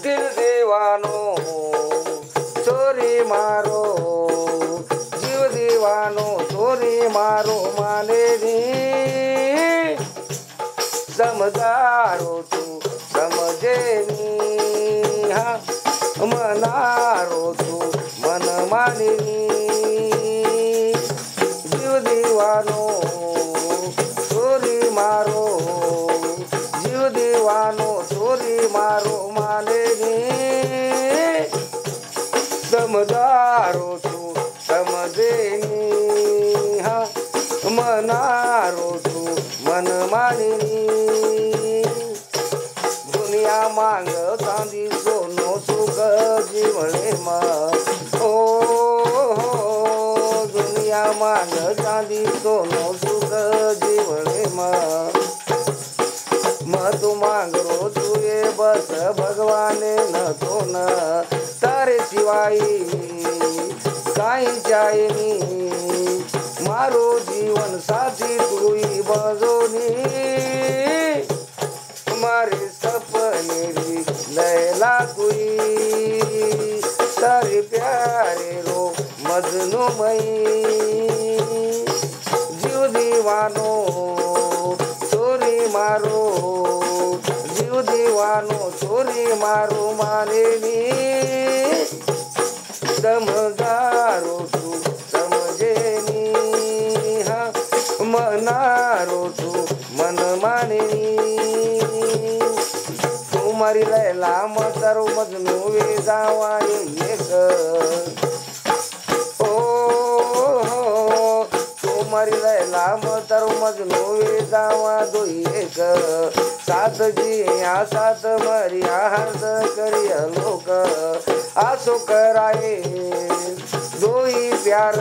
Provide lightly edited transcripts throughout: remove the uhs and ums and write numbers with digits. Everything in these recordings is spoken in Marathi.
दिल दीवानो चोरी मारो जीव दीवानो चोरी मारो माने नी समझदारो तू समझे नी हा मनारो तू मन माने नी जीव दीवानो चोरी मारो जीव दीवानो चोरी मारो माने नी समझदारो तू समझे नी हा मनारो तू मन माने नी दुनिया मांग चांदी सोनो सुख जीवने ओ दुनिया मांग चांदी सोनो सुख जीवने तू मांगरो तू ये बस भगवाने न तो न तारे सिवाय काई चाहिए मारो जीवन साथी तू ही बजोनी मारे सपने री लैला कोई तारे प्यारे रो मजनू मई जीव दीवानो चोरी मारो जीव दीवानो चोरी मारो माने नी समझदारो तू समझे नी हा मनारो तू मन माने नी तुम्हारी लैला मतारो मजनू वे जावा एक तुम्हारी लैला मतारो मजनू वे जावा दो एक सात जिया सात मरिया हर्द करिया लोक आसो कराए दो ही प्यार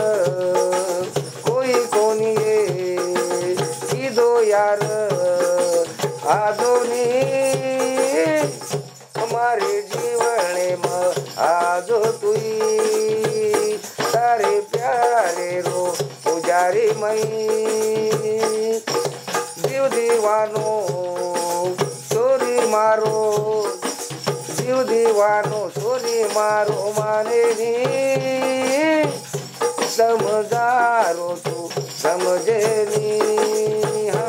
कोई कोनी ये दो यार आदोनी हमारे जीवने में आजो तुई तारे प्यारे रो पुजारी मई जीव दीवानो चोरी मारो जीव दीवानो चोरी मारो माने नी समझदारो तू समझे नी हा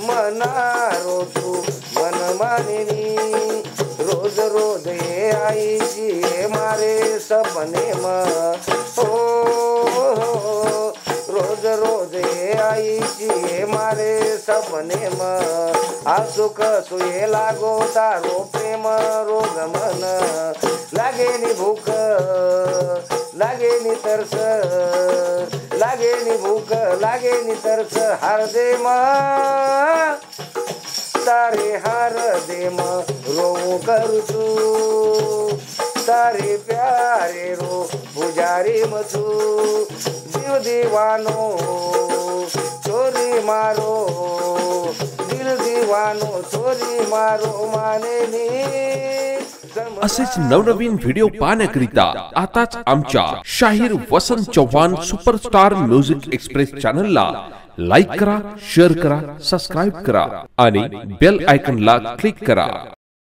मनारो तू मन माने नी रोज रोज ये आई जी मारे सपने में रोज रोज ये आई जी मारे सपने में आसु कसु ये लागो तारो प्रेम रोग मन लागे नी भूख लागे नी तरस लागे नी भूख लागे नी तरस हर दे तारे हर दे रो कर तू तारे प्यारे रो पुजारी मधु जीव दीवानो चोरी मारो दिल दीवानो चोरी मारो माने नी असेच नवनवीन व्हिडिओ पाहण्याकरिता आताच आमच्या शाहीर Vasant Chavan superstar music express चॅनलला लाईक करा, शेअर करा, सबस्क्राइब करा आणि बेल आयकॉनला क्लिक करा.